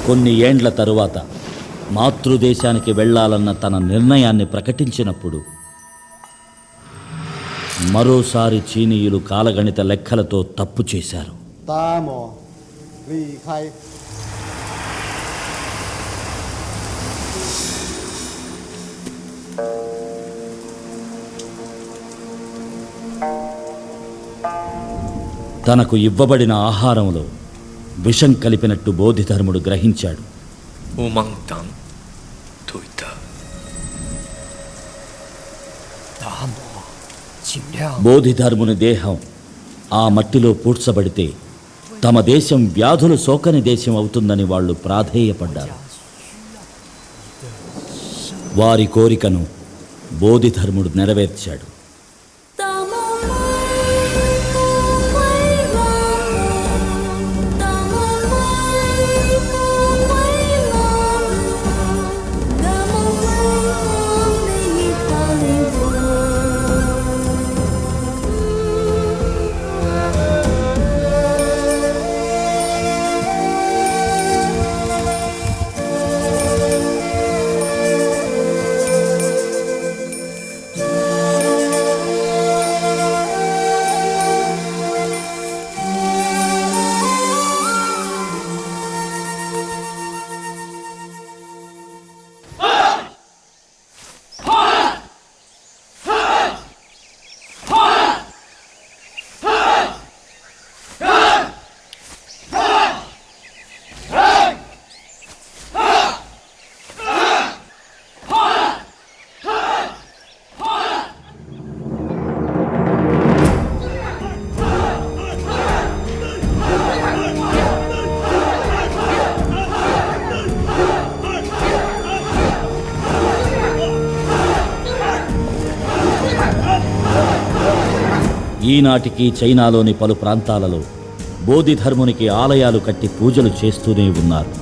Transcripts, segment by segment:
కొన్ని ఏండ్ల తరువాత మాతృదేశానికి వెళ్ళాలన్న తన నిర్ణయాన్ని ప్రకటించినప్పుడు మరోసారి చీనీయులు కాలగణిత లెక్కలతో తప్పు చేశారు. 达摩离开 తనకు ఇవ్వబడిన ఆహారంలో విషం కలిపినట్టు బోధిధర్ముడు గ్రహించాడు. 우망당 도이다. బోధిధర్ముని దేహం ఆ మట్టిలో పూడ్చబడితే తమ దేశం వ్యాధులు సోకని దేశం అవుతుందని వాళ్ళు ప్రాధేయపడ్డారు. వారి కోరికను బోధిధర్ముడు నెరవేర్చాడు. ఈనాటికి చైనాలోని పలు ప్రాంతాలలో బోధిధర్మునికి ఆలయాలు కట్టి పూజలు చేస్తూనే ఉన్నారు.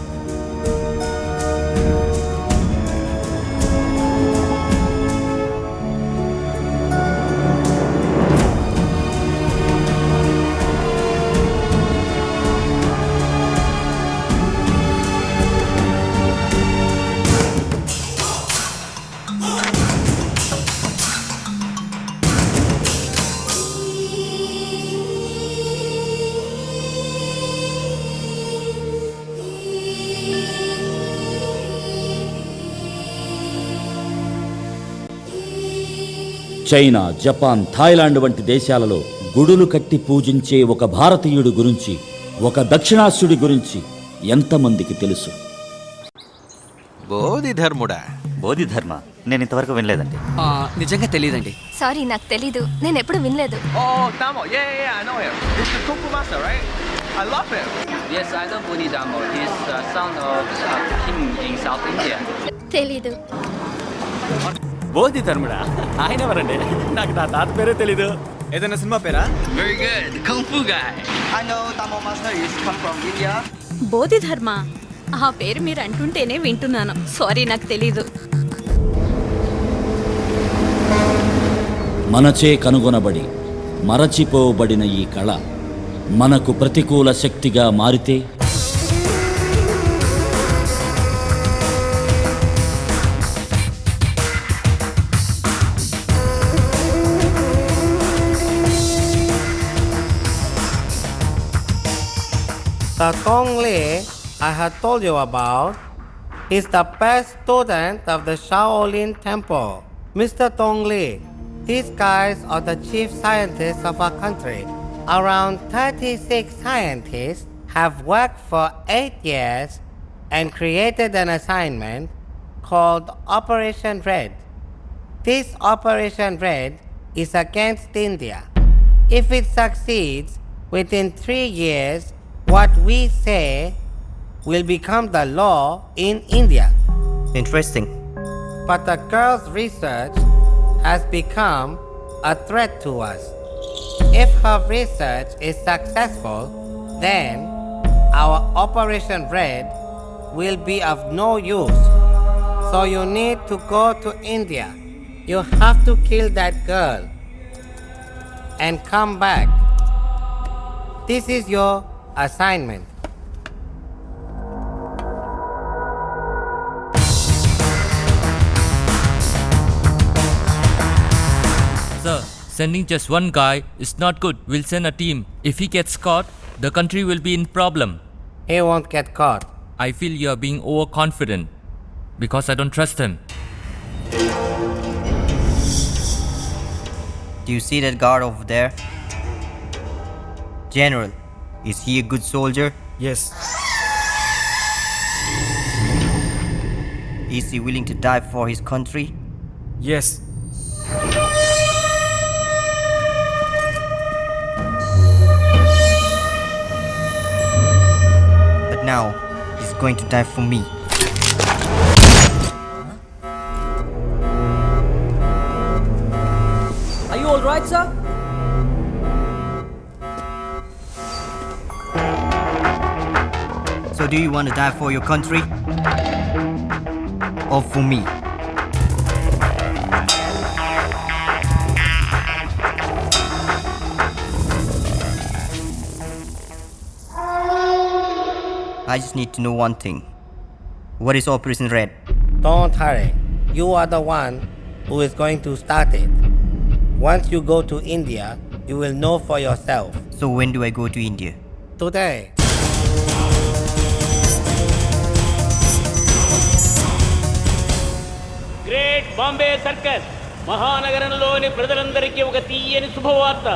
చైనా, జపాన్, థాయిలాండ్ వంటి దేశాలలో గుడులు కట్టి పూజించే ఒక భారతీయుడి గురించి, ఒక దక్షిణాస్యుడి గురించి ఎంతమందికి తెలుసు? బోధిధర్ముడా? బోధిధర్మ నేను ఇంతవరకు వినలేదండి. నిజంగా తెలియదండి. సారీ, నాకు తెలీదు. నేను ఎప్పుడు వినలేదు. Damo. Yeah, I know him. He's the Kung Fu master, right? I love him. Yes, I know Bodhidharma. He's the son of king in South India. తెలీదు. బోధిధర్ముడా? ఆయన ఎవరండి? నాకు నా తాత పేరే తెలీదు. ఏదైనా cinema para? Very good. Kung Fu guy. I know Damo master is come from India. Bodhidharma ఆ పేరు మీరు అంటుంటేనే వింటున్నాను. సారీ, నాకు తెలీదు. మనచే కనుగొనబడి మరచిపోబడిన ఈ కళ మనకు ప్రతికూల శక్తిగా మారితే The Tong Li I have told you about is the best student of the Shaolin Temple. Mr. Tong Li, these guys are the chief scientists of our country. Around 36 scientists have worked for 8 years and created an assignment called Operation Red. This Operation Red is against India. If it succeeds, within 3 years, what we say will become the law in India. Interesting. But the girl's research has become a threat to us. If her research is successful, then our Operation Red will be of no use. So you need to go to India. You have to kill that girl and come back. This is your assignment. Sending just one guy is not good. We'll send a team. If he gets caught, the country will be in problem. He won't get caught. I feel you are being overconfident because I don't trust him. Do you see that guard over there? General, is he a good soldier? Yes. Is he willing to die for his country? Yes. But now, he's going to die for me. Are you all right, sir? So do you want to die for your country? Or for me? I just need to know one thing. What is Operation Red? Don't hurry. You are the one who is going to start it. Once you go to India, you will know for yourself. So when do I go to India? Today. Great Bombay circus మహానగరంలోని ప్రజలందరికీ ఒక తీయని శుభవార్త.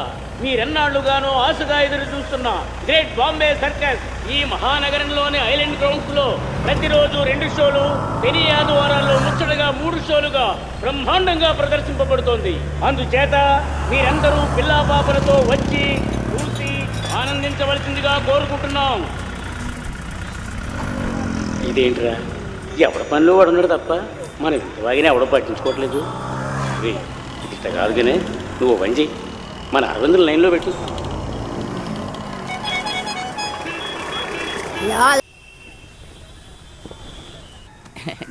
మీరెన్నాళ్లుగానో ఆశగా ఎదురు చూస్తున్న great Bombay circus ఈ మహానగరంలోని island grounds లో ప్రతిరోజు 2 షోలు, శని ఆదివారాల్లో ముచ్చటగా 3 షోలుగా బ్రహ్మాండంగా ప్రదర్శింపబడుతోంది. అందుచేత మీరందరూ పిల్లా పాపలతో వచ్చి చూసి ఆనందించవలసిందిగా కోరుకుంటున్నాం. ఇదేంట్రా, ఎవడ పనిలో వాడు ఉన్నాడు తప్ప మన ఇంతవాగినే ఎవడో పట్టించుకోవట్లేదు. ఇది ఇట్ట కాదు కానీ నువ్వు పని చెయ్యి, మన అరవిందుల లైన్లో పెట్టు.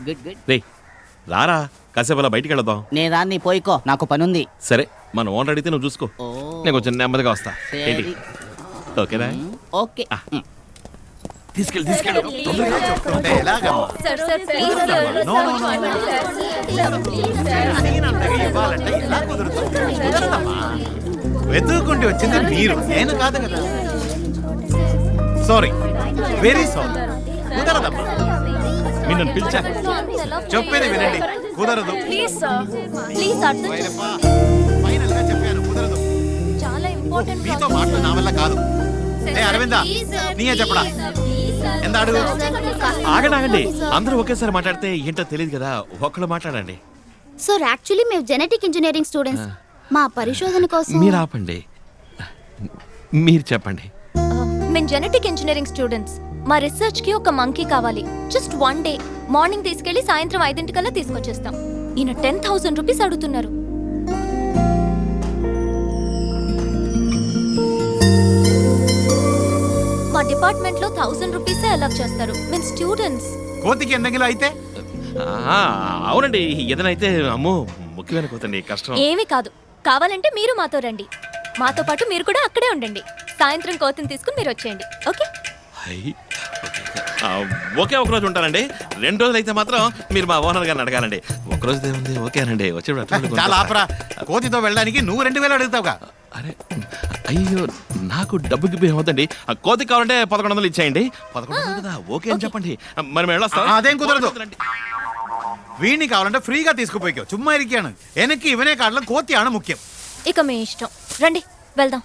Good good. రే రారా, కాసేపు అలా బయటికి వెళదాం. నేను రాన్ని పోయికో, నాకు పనుంది. సరే, మన ఓనర్ అడిగితే నువ్వు చూసుకో. నేను కొంచెం నెమ్మదిగా వస్తా. ఏంటి, ఓకేనా? ఓకే. తీసుకెళ్ళి సార్ సార్ ప్లీజ్ వెతుక్కుంటూ వచ్చింది మీరు, నేను కాదు కదా. Sorry, very sorry. కుదరదమ్మా, మీరు నన్ను పిలిచా, చెప్పేది వినండి. కుదరదు. ప్లీజ్ సార్, ప్లీజ్ అర్థం ఫైనల్ గా చెప్పాను, కుదరదు. చాలా ఇంపార్టెంట్. మీతో మాటలు నా వల్ల కాదు. ఏ అరవిందా, నీయే చెప్పడా? ఎంత అడుగు. ఆగండి, అందరూ ఒకేసారి మాట్లాడితే ఏంటో తెలియదు కదా, ఒక్కళ్ళు మాట్లాడండి. సార్ యాక్చువల్లీ మేము జెనెటిక్ ఇంజనీరింగ్ స్టూడెంట్స్. మా పరిశోధన కోసం మీరు ఆపండి, మీరు చెప్పండి. మేము జెనెటిక్ ఇంజనీరింగ్ స్టూడెంట్స్. మా రీసెర్చ్ కి ఒక మంకీ కావాలి. Just 1 day. మార్నింగ్ తీసుకెళ్లి సాయంత్రం 5 తీసుకొచ్చేస్తాం. ఈయన 10,000 రూపీస్ అడుగుతున్నారు. మా డిపార్ట్మెంట్ లో 1000 రూపీసే అలాట్ చేస్తారు. మేము స్టూడెంట్స్. కోతికి ఎండగిలో అయితే అవునండి, ఏదైనా అయితే అమ్మో ముఖ్యమైన కోతండి, కష్టం. ఏమీ కాదు, కావాలంటే మీరు మాతో రండి. మాతో పాటు మీరు కూడా అక్కడే ఉండండి. సాయంత్రం కోతిని తీసుకుని మీరు వచ్చేయండి. ఓకే? ఓకే, ఒక రోజు ఉంటానండి. 2 రోజులు అయితే మాత్రం మీరు మా ఓనర్ గారిని అడగాలండి. ఒక రోజు ఏముంది, ఓకేనండి. వచ్చేప్పుడు చాలా ఆపరా. కోతితో వెళ్ళడానికి నువ్వు 2000 అడుగుతావుగా. అరే అయ్యో, నాకు డబ్బు గిబ్బు ఏమవుతండి. ఆ కోతి కావాలంటే 1100 ఇచ్చేయండి. 1100 కదా, ఓకే అని చెప్పండి. మరి మేము వెళ్ళొస్తాం. అదేం కుదరదు. వీడిని కావాలంటే ఫ్రీగా తీసుకుపోయికో. చుమ్మా ఇరికాను వెనక్కి ఇవనే కాడలో కోతి ఆడ ముఖ్యం. ఇక మీ ఇష్టం, రండి వెళ్దాం.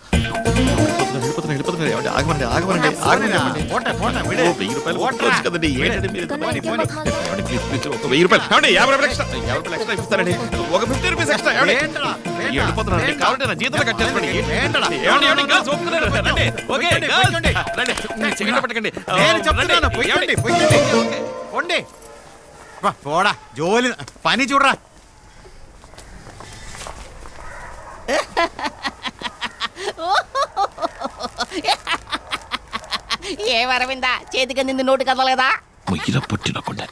పోడా జోలి పని చూడరా. ఏ అరవిందా, చేతికి నింది నోటు కదలేదా? పుట్టినకుండా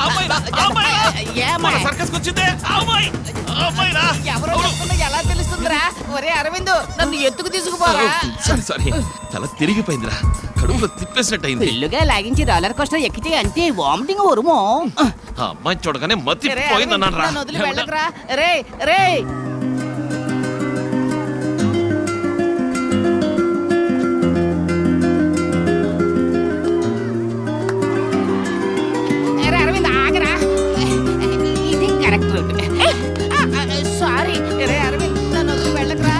అరవింద్ మన సర్కస్ వచ్చిందే అమ్మాయి అమ్మాయిరా ఎవరో చెప్తున్నా ఎలా తెలుస్తుందిరా? ఒరే అరవింద్ నన్ను ఎత్తుకు తీసుకుపోరా. సారీ సారీ తల తిరిగిపోయిందిరా కడుపులో తిప్పేసినట్టయింది పిల్లుగా లాగించి రోలర్ కోస్టర్ ఎక్కితే అంతే వామిటింగ్ వరుమో. ఆ అమ్మాయి చూడగానే మతి పోయిందన్నాను రా నన్ను వదిలి వెళ్ళకురా. రే రే అరవింద్ ఆగరా. ఇది కరెక్ట్ రూట్. సారీ రే అరవింద్ నన్ను వదిలి వెళ్ళకురా.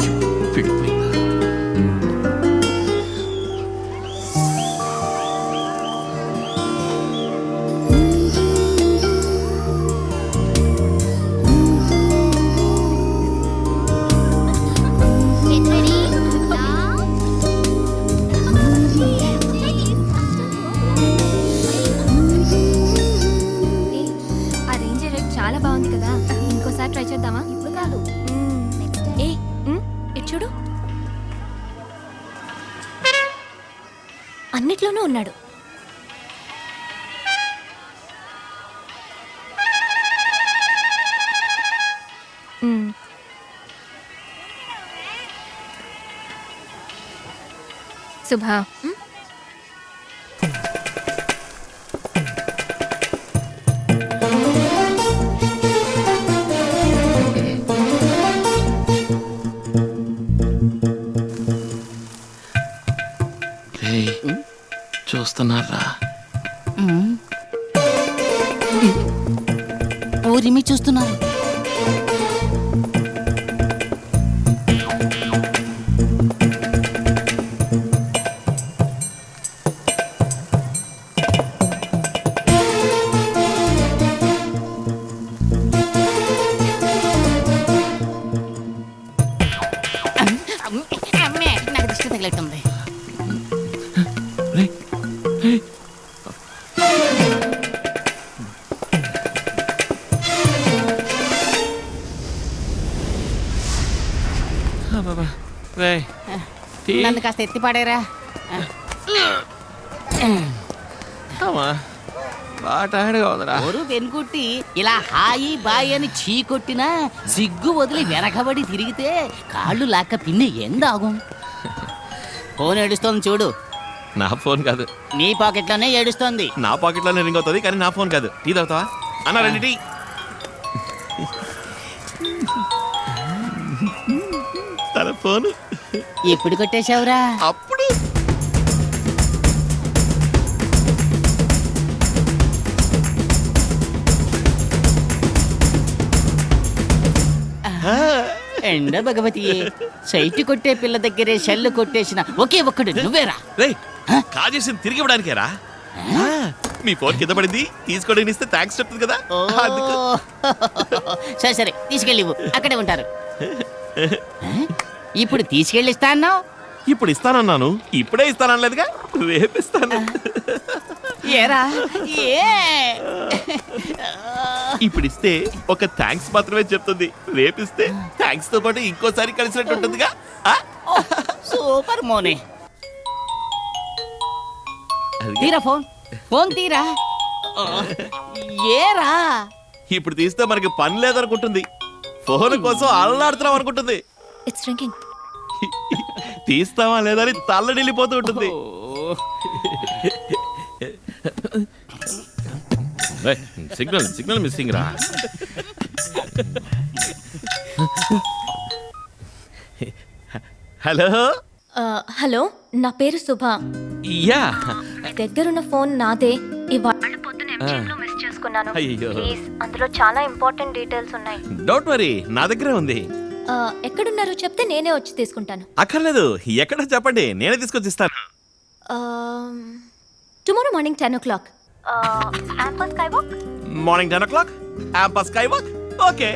ఆ రేంజర్ చాలా బాగుంది కదా, ఇంకోసారి ట్రై చేద్దామా? ఇప్పుడు కాదు, ఏ ఇటు చూడు, అన్నిట్లోనూ ఉన్నాడు. శుభా, చూస్తున్నారా? ఊరిమి చూస్తున్నారు. అమ్మే నాకు దిష్టి తగిలట్టుంది. నన్ను కాస్త ఎత్తి పాడేరా. ఊరు వెనుకొట్టి ఇలా హాయి బాయి అని చీ కొట్టినా సిగ్గు వదిలి వెనకబడి తిరిగితే కాళ్ళు లాక్క పిన్ని ఎందాகும். ఫోన్ ఏడుస్తోంది చూడు. నా ఫోన్ కాదు, నీ పాకెట్లోనే ఏడుస్తోంది. నా పాకెట్లోనే రింగ్ అవుతుంది కానీ నా ఫోన్ కాదు. టీ తాగుతావా అన్న? రండి టీ. తన ఫోన్ ఎప్పుడు కొట్టేశావురా? అప్పుడు ఎండ భగవతి, సైట్ కొట్టే పిల్ల దగ్గరే షెల్లు కొట్టేసిన ఒకే ఒక్కడు నువ్వేరా? కాజేసింది తిరిగి ఇవ్వడానికేరా? మీ ఫోన్ కింద పడింది, తీసుకోవడానికి ఇస్తే థ్యాంక్స్ చెప్తుంది కదా. సరే సరే తీసుకెళ్ళివు, అక్కడే ఉంటారు. ఇప్పుడు తీసుకెళ్ళి ఇస్తా అన్నావు. ఇప్పుడు ఇస్తానన్నాను, ఇప్పుడే ఇస్తానలేదుగా, రేపిస్తాను. ఏరా ఏ ఇప్పుడు ఇస్తే ఒక థ్యాంక్స్ మాత్రమే చెప్తుంది, రేపిస్తే థ్యాంక్స్ తో పాటు ఇంకోసారి కలిసినట్టు ఉంటుందిగా. సూపర్ మోనే. తీరా ఫోన్, ఫోన్ తీరా. ఏరా ఇప్పుడు తీస్తే మనకి పని లేదనుకుంటుంది, ఫోన్ కోసం అల్లాడుతున్నాం అనుకుంటుంది. It's ringing. తీస్తావా లేదని తల్లడిల్లిపోతూ ఉంటుంది. సిగ్నల్ సిగ్నల్ మిస్సింగ్ రా. హలో హలో, నా పేరు శుభ. యా, దగ్గరున్న ఫోన్ నాదే. ఇవాళ పొద్దున ఎంజీలో మిస్ చేసుకున్నాను. అయ్యో. ప్లీజ్, అందులో చాలా ఇంపార్టెంట్ డీటెయిల్స్ ఉన్నాయి. డోంట్ వరీ, నా దగ్గరే ఉంది. ఎక్కడున్నారో చెప్తే నేనే వచ్చి తీసుకుంటాను. అక్కర్లేదు, ఎక్కడ చెప్పండి, నేనే తీసుకొచ్చి ఇస్తాను. Tomorrow morning 10 o'clock. Campus Skywalk. Morning 10 o'clock, Campus Skywalk. Okay.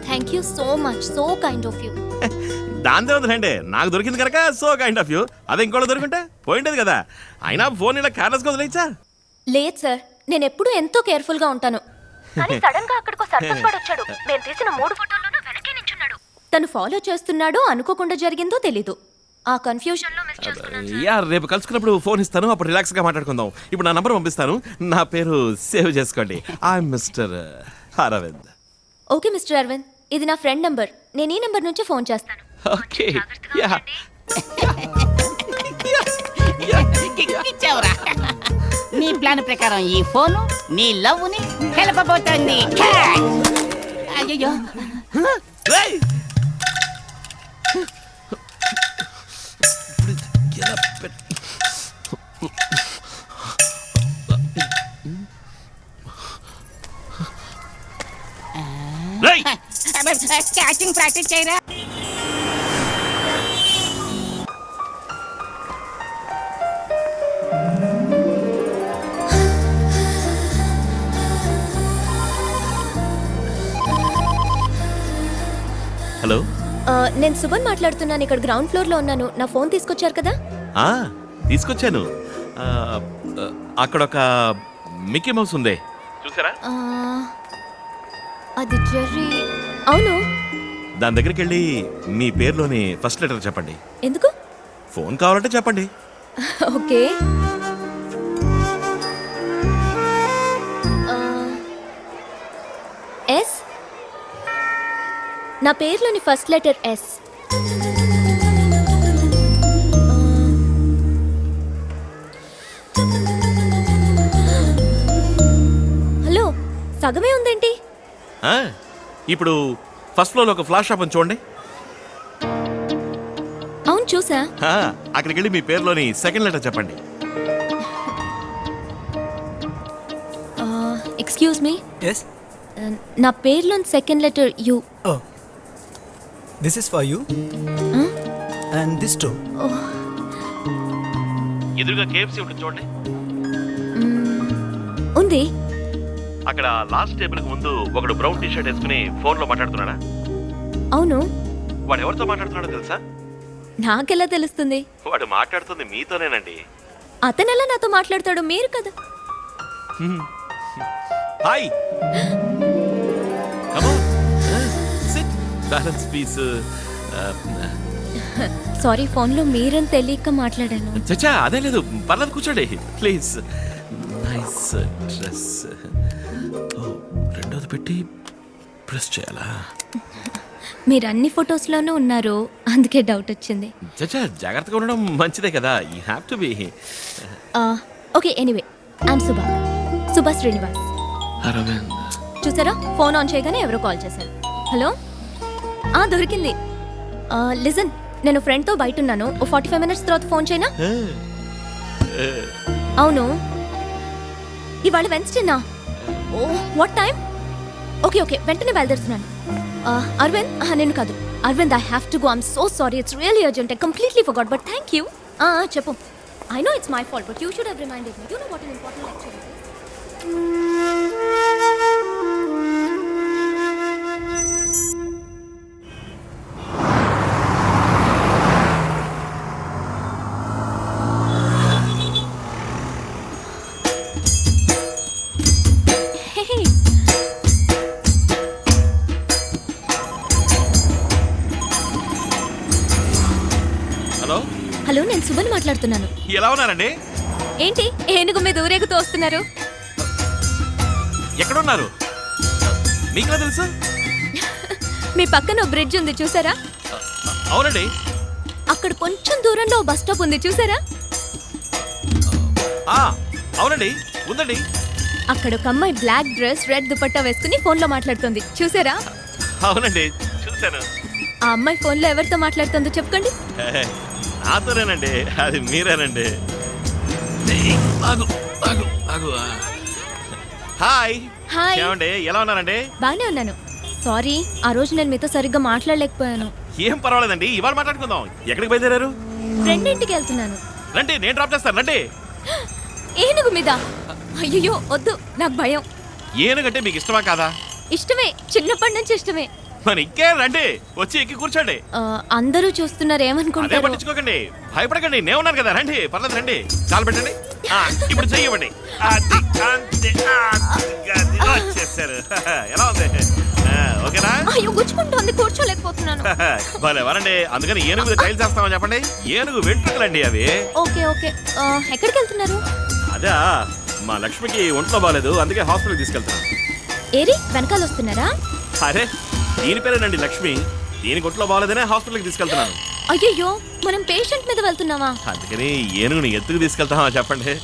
Thank you so much, so kind of you. దాంతో వదిలేండి, నాకు దొరికింది కనుక సో కైండ్ ఆఫ్ యూ. అదే ఇంకోటి దొరికింటే పోయింటది కదా. అయినా ఫోన్ ఇలా కేర్లెస్ గా వదిలేచ్చా? లేదు సార్, నేను ఎప్పుడూ ఎంతో కేర్ఫుల్ గా ఉంటాను. కానీ సడన్ గా అక్కడికి సర్కస్ వాడు వచ్చాడు. నేను తీసిన 3 ఫోటోల్లోనూ వెనకే నించున్నాడు. తను ఫాలో చేస్తున్నాడో అనుకోకుండా జరిగిందో తెలీదు. ఆ కన్ఫ్యూజన్ లో మిస్టర్ యా రేపు కలుసుకున్నప్పుడు ఫోన్ ఇస్తాను, అప్పుడు రిలాక్స్ గా మాట్లాడుకుందాం. ఇప్పుడు నా నంబర్ పంపిస్తాను, నా పేరు సేవ్ చేసుకోండి. I mister Aravind. Okay mister Aravind, ఇది నా ఫ్రెండ్ నంబర్. నేను ఈ నంబర్ నుంచి ఫోన్ చేస్తాను. ఓకే యా ఇచ్చావురా. నీ ప్లాన్ ప్రకారం ఈ ఫోను నీ లవ్ ని కలపబోతోంది. అయ్యో క్యాచింగ్ ప్రాక్టీస్ చేయరా. హలో, నేను సుమన్ మాట్లాడుతున్నాను. ఇక్కడ గ్రౌండ్ ఫ్లోర్ లో ఉన్నాను. నా ఫోన్ తీసుకొచ్చారు కదా? తీసుకొచ్చాను. అక్కడ ఒక మిక్కీ మౌస్ ఉంది, చూసారా? అది జెర్రీ. అవును. దాని దగ్గరికి వెళ్ళి మీ పేరులోని ఫస్ట్ లెటర్ చెప్పండి. ఎందుకు? ఫోన్ కావాలంటే చెప్పండి. ఓకే. ఎస్. నా పేరులోని ఫస్ట్ లెటర్ ఎస్. హలో, సగమే ఉందేంటి? ఇప్పుడు ఫస్ట్ ఫ్లోర్ లో ఒక ఫ్లాష్ షాప్ చూడండి. అవును, చూసా. అక్కడికి వెళ్ళి మీ పేరులోని సెకండ్ లెటర్ చెప్పండి. Excuse me. ఎస్. నా పేరులోని second letter U. Oh, this is for you and this too. ఎదురుగా కేఎఫ్సీ ఉంటుంది చూడండి. ఉంది. అక్కడ లాస్ట్ టేబుల్ కి ముందు ఒకడు బ్రౌన్ టీ షర్ట్ వేసుకుని ఫోన్ లో మాట్లాడుతున్నాడా? అవును. వాడు ఎవరితో మాట్లాడుతున్నాడో తెలుసా? నాకెలా తెలుస్తుంది? వాడు మాట్లాడుతుంది మీతోనేనండి. అతనెలా నాతో మాట్లాడతాడు? మీరు కదా. Hi, come on, SIT, balance please. Sorry, ఫోన్లో మీరని తెలియక మాట్లాడాను. చచ్చా, అదే లేదు, పర్లేదు, కూర్చోండి ప్లీజ్. Nice dress. రెండోది పెట్టి ప్రెస్ చేయాలా? మీరు అన్ని ఫొటోస్లోనూ ఉన్నారు, అందుకే డౌట్ వచ్చింది. చచ్చా, జాగ్రత్తగా ఉండడం మంచిదే కదా. You have to be. Okay, anyway, I'm Subha Srinivas. Aravind. చూసారా, ఫోన్ ఆన్ చేయగానే ఎవరో కాల్ చేశారు. హలో, దొరికింది. లిజన్, నేను ఫ్రెండ్తో బయట ఉన్నాను. ఓ 45 minutes తర్వాత ఫోన్ చేయనా? అవును, ఇవాళ వెన్స్డేనా? Oh, what time? Okay okay, వెంటనే బయలుదేరుతున్నాను. అరవింద్, నేను కాదు. Arvind, I have to go. I'm so sorry, it's really urgent. I completely forgot, but thank you. చెప్పు. I know it's my fault, but you should have reminded me. You know what an important lecture it is. Hello. Hello, నేను సుమన్ మాట్లాడుతున్నాను. ఎలా ఉన్నారండి? ఏంటి ఏనుగు మీద ఊరేగుతూ వస్తున్నారు? ఎక్కడున్నారు? మీకెలా తెలుసు? మీ పక్కన బ్రిడ్జ్ ఉంది, చూసారా? అవునండి. అక్కడ కొంచెం దూరంలో బస్ స్టాప్ ఉంది, చూసారా? అవునండి, ఉందండి. అక్కడ ఒక అమ్మాయి బ్లాక్ డ్రెస్, రెడ్ దుపట్టా వేసుకుని ఫోన్ లో మాట్లాడుతుంది, చూసారా? అవునండి, చూశాను. ఆ అమ్మాయి ఫోన్ లో ఎవరితో మాట్లాడుతుందో చెప్పండి. నాతోనేనండి, అది మీరేనండి. హాయ్. హాయ్. ఏమండి, ఎలా ఉన్నారండి? బానే ఉన్నాను. సారీ, ఆ రోజు నేను మీతో సరిగ్గా మాట్లాడలేకపోయాను. ఏం పర్వాలేదండి, ఇవాళ మాట్లాడుకుందాం. ఎక్కడికి బయలుదేరారు? ఫ్రెండ్ ఇంటికి వెళ్తున్నాను. రండి, నేను డ్రాప్ చేస్తాను. రండి. ఏనుగు మీద? అయ్యో వద్దు, నాకు భయం. ఏనుగంటే మీకు ఇష్టమా కాదా? ఇష్టమే, చిన్నప్పటి నుంచి ఇష్టమే. మరి ఇంకే రండి, వచ్చి ఎక్కి కూర్చోండి. అందరూ చూస్తున్నారు, అదే ఏమనుకుంటారు? పట్టించుకోకండి, భయపడకండి, నేను ఉన్నాను కదా. రండి, పర్లేదు, రండి. కాలు పెట్టండి. ఇప్పుడు చెయ్యవండి. వచ్చేసారు. ఎలా ఉంది? ఓకేనా? అయ్యో గుచ్చుకుంటోంది, కూర్చోలేకపోతున్నాను. భలే వరండి, అందుకని ఏనుగు మీద టైల్స్ వేస్తామని చెప్పండి. ఏనుగు వెంట్రుకలండి అవి. ఓకే ఓకే ఎక్కడికి వెళ్తున్నారు? అదా మా లక్ష్మికి ఒంట్లో బాగాలేదు, అందుకే హాస్పిటల్కి తీసుకెళ్తున్నాను. ఏరి వెనకాల వస్తున్నారా? అరే దీని పేరేనండి లక్ష్మి, దీనికి ఒంట్లో బాగాలేదనే హాస్పిటల్కి తీసుకెళ్తున్నాను. అయ్యయ్యో మనం పేషెంట్ మీద వెళ్తున్నావా? అందుకని ఏనుగుని ఎత్తుకు తీసుకెళ్తామా చెప్పండి.